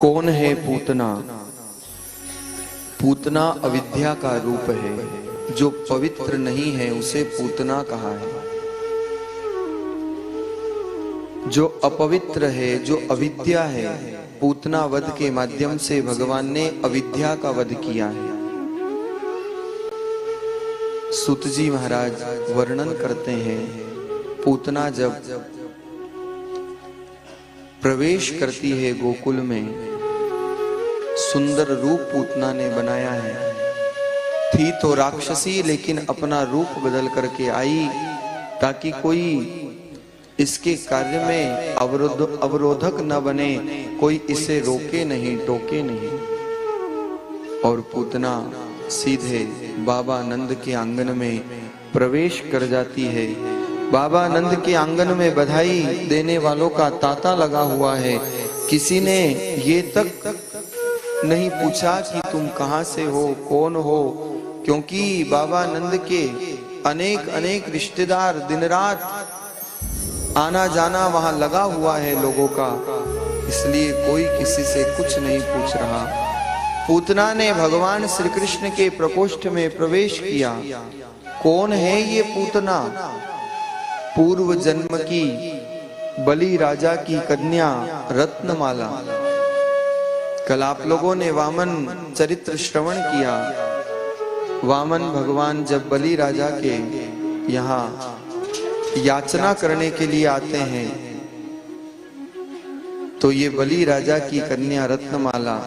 कौन है पूतना? पूतना अविद्या का रूप है। जो पवित्र नहीं है उसे पूतना कहा है। जो अपवित्र है, जो अविद्या है, पूतना वध के माध्यम से भगवान ने अविद्या का वध किया है। सूत जी महाराज वर्णन करते हैं, पूतना जब प्रवेश करती है गोकुल में, सुंदर रूप पूतना ने बनाया है। थी तो राक्षसी, लेकिन अपना रूप बदल करके आई ताकि कोई इसके कार्य में अवरोधक न बने, कोई इसे रोके नहीं, टोके नहीं। और पूतना सीधे बाबा नंद के आंगन में प्रवेश कर जाती है। बाबा नंद के आंगन में बधाई देने वालों का तांता लगा हुआ है। किसी ने ये तक नहीं पूछा कि तुम कहां से हो, कौन हो, क्योंकि बाबा नंद के अनेक अनेक रिश्तेदार दिन रात आना जाना वहां लगा हुआ है लोगों का, इसलिए कोई किसी से कुछ नहीं पूछ रहा। पूतना ने भगवान श्री कृष्ण के प्रकोष्ठ में प्रवेश किया। कौन है ये पूतना? पूर्व जन्म की बलि राजा की कन्या रत्नमाला। कल आप लोगों ने वामन चरित्र श्रवण किया। वामन भगवान जब बलि राजा के यहाँ याचना करने के लिए आते हैं, तो ये बलि राजा की कन्या रत्नमाला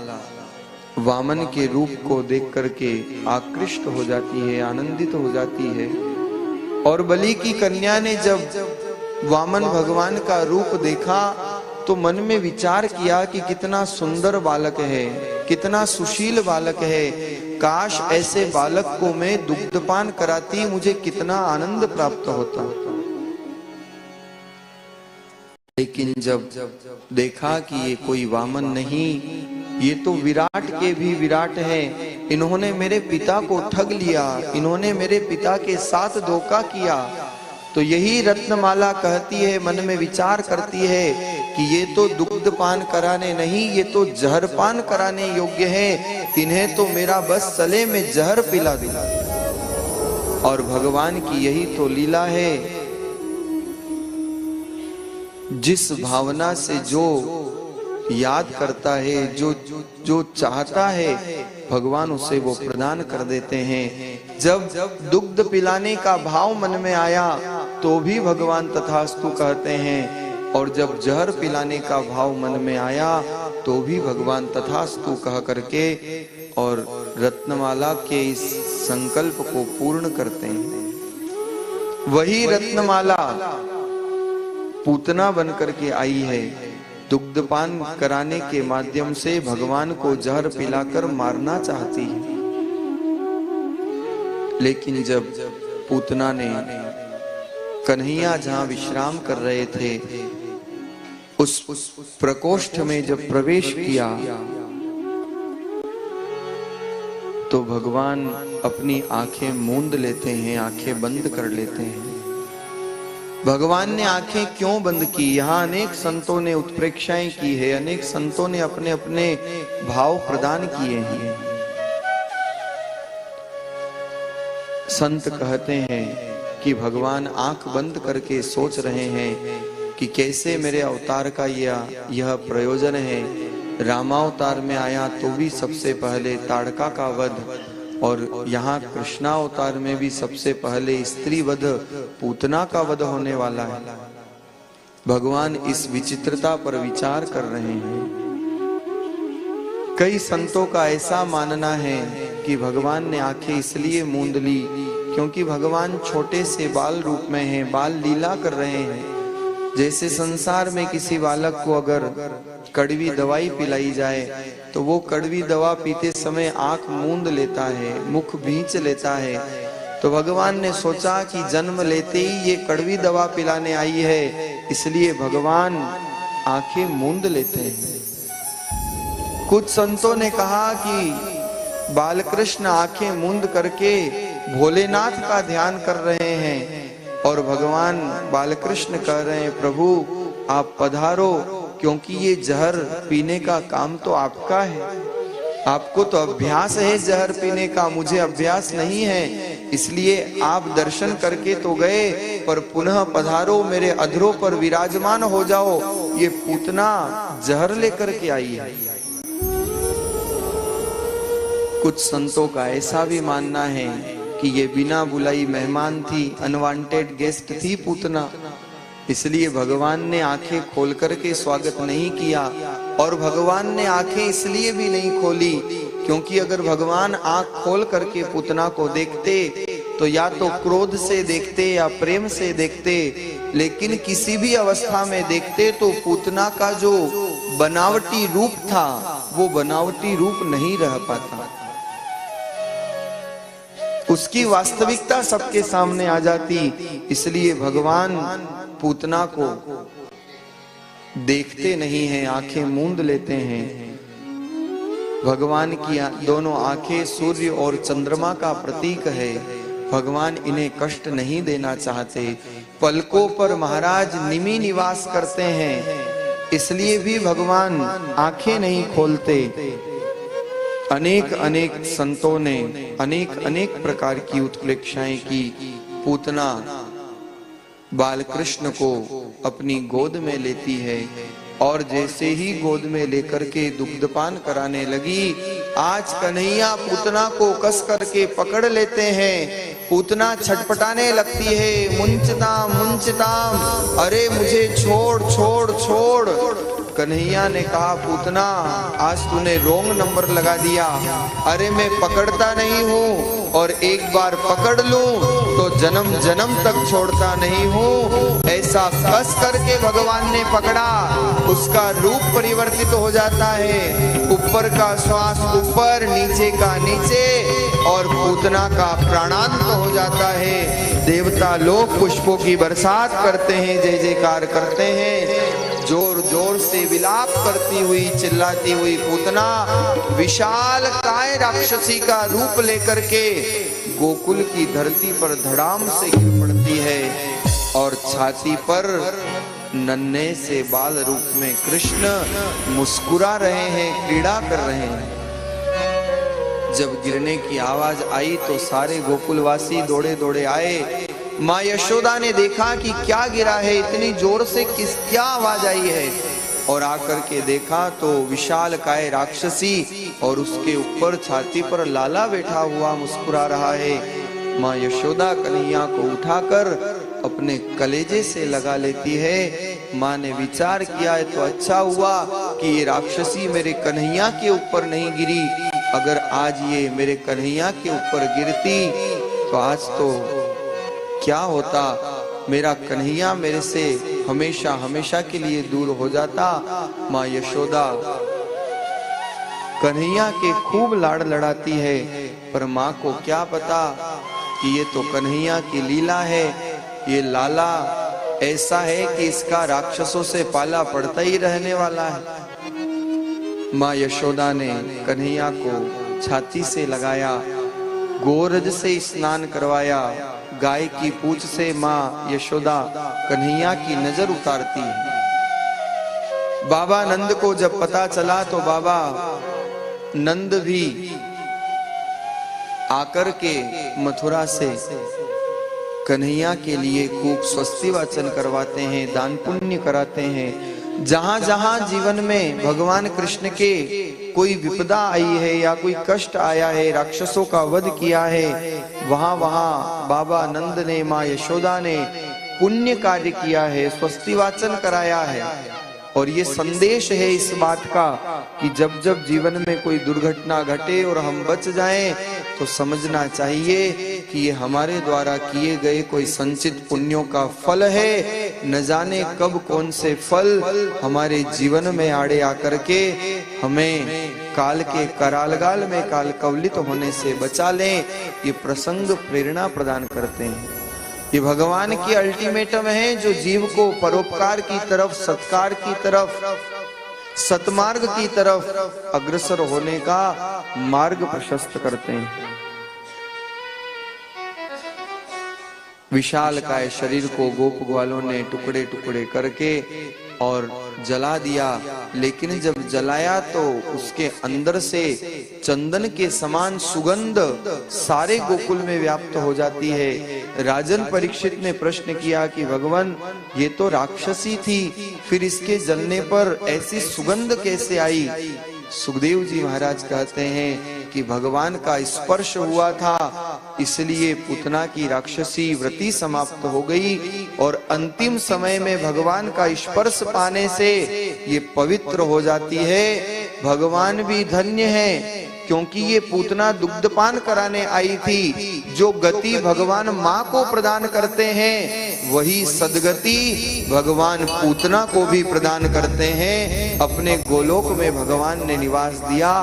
वामन के रूप को देख करके आकृष्ट हो जाती है, आनंदित हो जाती है। और बलि की कन्या ने जब वामन भगवान का रूप देखा तो मन में विचार किया कि कितना सुंदर बालक है, कितना सुशील बालक है, काश ऐसे बालक को मैं दुग्धपान कराती, मुझे कितना आनंद प्राप्त होता। लेकिन जब देखा कि ये कोई वामन नहीं, ये तो विराट के भी विराट है, इन्होंने मेरे पिता को ठग लिया, इन्होंने मेरे पिता के साथ धोखा किया, तो यही रत्नमाला कहती है, मन में विचार करती है कि ये तो दुग्ध पान कराने नहीं, ये तो जहर पान कराने योग्य है, इन्हें तो मेरा बस चले में जहर पिला दूं। और भगवान की यही तो लीला है, जिस भावना से जो याद करता है, जो चाहता है, भगवान उसे वो प्रदान कर देते हैं। जब दुग्ध पिलाने का भाव मन में आया तो भी भगवान तथास्तु कहते हैं, और जब जहर पिलाने का भाव मन में आया तो भी भगवान तथास्तु कह करके और रत्नमाला के इस संकल्प को पूर्ण करते हैं। वही रत्नमाला पूतना बन करके आई है। दुग्धपान कराने के माध्यम से भगवान को जहर पिलाकर मारना चाहती है। लेकिन जब पूतना ने कन्हैया जहां विश्राम कर रहे थे, उस प्रकोष्ठ में जब प्रवेश किया, तो भगवान अपनी आंखें मूंद लेते हैं, आंखें बंद कर लेते हैं। भगवान ने आंखें क्यों बंद की? यहाँ अनेक संतों ने उत्प्रेक्षाएं की है, अनेक संतों ने अपने अपने भाव प्रदान किए हैं। संत कहते हैं कि भगवान आंख बंद करके सोच रहे हैं कि कैसे मेरे अवतार का यह प्रयोजन है। रामावतार में आया तो भी सबसे पहले ताड़का का वध, और यहाँ कृष्णावतार में भी सबसे पहले स्त्री वध, पूतना का वध होने वाला है। भगवान इस विचित्रता पर विचार कर रहे हैं। कई संतों का ऐसा मानना है कि भगवान ने आंखें इसलिए मूंद ली क्योंकि भगवान छोटे से बाल रूप में हैं, बाल लीला कर रहे हैं। जैसे संसार में किसी बालक को अगर कड़वी दवाई पिलाई जाए तो वो कड़वी दवा पीते समय आंख मूंद लेता है, मुख भींच लेता है। तो भगवान ने सोचा कि जन्म लेते ही ये कड़वी दवा पिलाने आई है, इसलिए भगवान आंखें मूंद लेते हैं। कुछ संतों ने कहा कि बालकृष्ण आंखें मूंद करके भोलेनाथ का ध्यान कर रहे हैं, और भगवान बालकृष्ण कह रहे हैं, प्रभु आप पधारो, क्योंकि ये जहर पीने का काम तो आपका है, आपको तो अभ्यास है जहर पीने का, मुझे अभ्यास नहीं है। इसलिए आप दर्शन करके तो गए, पर पुनः पधारो, मेरे अधरों पर विराजमान हो जाओ। ये पूतना जहर लेकर के आई है। कुछ संतों का ऐसा भी मानना है कि ये बिना बुलाई मेहमान थी, अनवांटेड गेस्ट थी पूतना, इसलिए भगवान ने आंखें खोल करके स्वागत नहीं किया। और भगवान ने आंखें इसलिए भी नहीं खोली क्योंकि अगर भगवान आंख खोल करके पूतना को देखते तो या तो क्रोध से देखते या प्रेम से देखते, लेकिन किसी भी अवस्था में देखते तो पूतना का जो बनावटी रूप था वो बनावटी रूप नहीं रह पाता, उसकी वास्तविकता सबके सामने आ जाती। इसलिए भगवान पूतना को देखते नहीं हैं, आंखें मूंद लेते हैं। भगवान की दोनों आंखें सूर्य और चंद्रमा का प्रतीक है। भगवान इन्हें कष्ट नहीं देना चाहते। पलकों पर महाराज निमि निवास करते हैं, इसलिए भी भगवान आंखें नहीं खोलते। अनेक अनेक संतों ने अनेक अनेक प्रकार की उत्प्रेक्षाएं की। पूतना बालकृष्ण को अपनी गोद में लेती है और जैसे ही गोद में लेकर के दुग्धपान कराने लगी, आज कन्हैया पूतना को कस करके पकड़ लेते हैं। पूतना छटपटाने लगती है, मुंचताम मुंचताम, अरे मुझे छोड़ छोड़ छोड़। कन्हैया ने कहा, पूतना आज तूने रोंग नंबर लगा दिया, अरे मैं पकड़ता नहीं हूँ, और एक बार पकड़ लूं तो जन्म जन्म तक छोड़ता नहीं हूँ। ऐसा कस करके भगवान ने पकड़ा, उसका रूप परिवर्तित हो जाता है, ऊपर का श्वास ऊपर, नीचे का नीचे, और पूतना का प्राणांत हो जाता है। देवता लोग पुष्पों की बरसात करते हैं, जय जयकार करते हैं। जोर जोर से विलाप करती हुई चिल्लाती हुई पूतना विशाल काय राक्षसी का रूप लेकर के गोकुल की धरती पर धड़ाम से गिर पड़ती है और छाती पर नन्हे से बाल रूप में कृष्ण मुस्कुरा रहे हैं, क्रीड़ा कर रहे हैं। जब गिरने की आवाज आई तो सारे गोकुलवासी दौड़े दौड़े आए। माँ यशोदा ने देखा कि क्या गिरा है, इतनी जोर से क्या आवाज आई है, और आकर के देखा तो विशाल काय राक्षसी और उसके ऊपर छाती पर लाला बैठा हुआ मुस्कुरा रहा है। माँ यशोदा कन्हैया को उठाकर अपने कलेजे से लगा लेती है। माँ ने विचार किया है तो अच्छा हुआ कि ये राक्षसी मेरे कन्हैया के ऊपर नहीं गिरी, अगर आज ये मेरे कन्हैया के ऊपर गिरती तो आज तो क्या होता, मेरा कन्हैया मेरे से हमेशा हमेशा के लिए दूर हो जाता। माँ यशोदा कन्हैया के खूब लाड़ लड़ाती है, पर माँ को क्या पता कि ये तो कन्हैया की लीला है। ये लाला ऐसा है कि इसका राक्षसों से पाला पड़ता ही रहने वाला है। माँ यशोदा ने कन्हैया को छाती से लगाया, गोरज से स्नान करवाया, गाय की पूंछ से माँ यशोदा कन्हैया की नजर उतारती है। बाबा नंद को जब पता चला तो बाबा नंद भी आकर के मथुरा से कन्हैया के लिए खूब स्वस्ति वाचन करवाते हैं, दान पुण्य कराते हैं। जहां जहां जीवन में भगवान कृष्ण के कोई विपदा आई है या कोई कष्ट आया है, राक्षसों का वध किया है, वहां वहां बाबा नंद ने, माँ यशोदा ने पुण्य कार्य किया है, स्वस्ति वाचन कराया है। और ये संदेश है इस बात का कि जब जब जीवन में कोई दुर्घटना घटे और हम बच जाएं तो समझना चाहिए कि ये हमारे द्वारा किए गए कोई संचित पुण्यों का फल है। न जाने कब कौन से फल हमारे जीवन में आड़े आकर के हमें काल के करालगाल में काल कवलित होने से बचा लें। ये प्रसंग प्रेरणा प्रदान करते हैं। ये भगवान की अल्टीमेटम है जो जीव को परोपकार की तरफ, सत्कार की तरफ, सतमार्ग की तरफ अग्रसर होने का मार्ग प्रशस्त करते हैं। विशाल काय शरीर को गोप ग्वालों ने टुकड़े टुकड़े करके और जला दिया, लेकिन जब जलाया तो उसके अंदर से चंदन के समान सुगंध सारे गोकुल में व्याप्त हो जाती है। राजन परीक्षित ने प्रश्न किया कि भगवान, ये तो राक्षसी थी, फिर इसके जलने पर ऐसी सुगंध कैसे आई? सुखदेव जी महाराज कहते हैं कि भगवान का स्पर्श हुआ था, इसलिए पूतना की राक्षसी वृत्ति समाप्त हो गई और अंतिम समय में भगवान का स्पर्श पाने से ये पवित्र हो जाती है। भगवान भी धन्य है, क्योंकि ये पूतना दुग्धपान कराने आई थी। जो गति भगवान माँ को प्रदान करते हैं, वही सदगति भगवान पूतना को भी प्रदान करते हैं। अपने गोलोक में भगवान ने निवास दिया।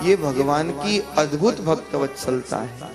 ये भगवान की अद्भुत भक्त वत्सलता है।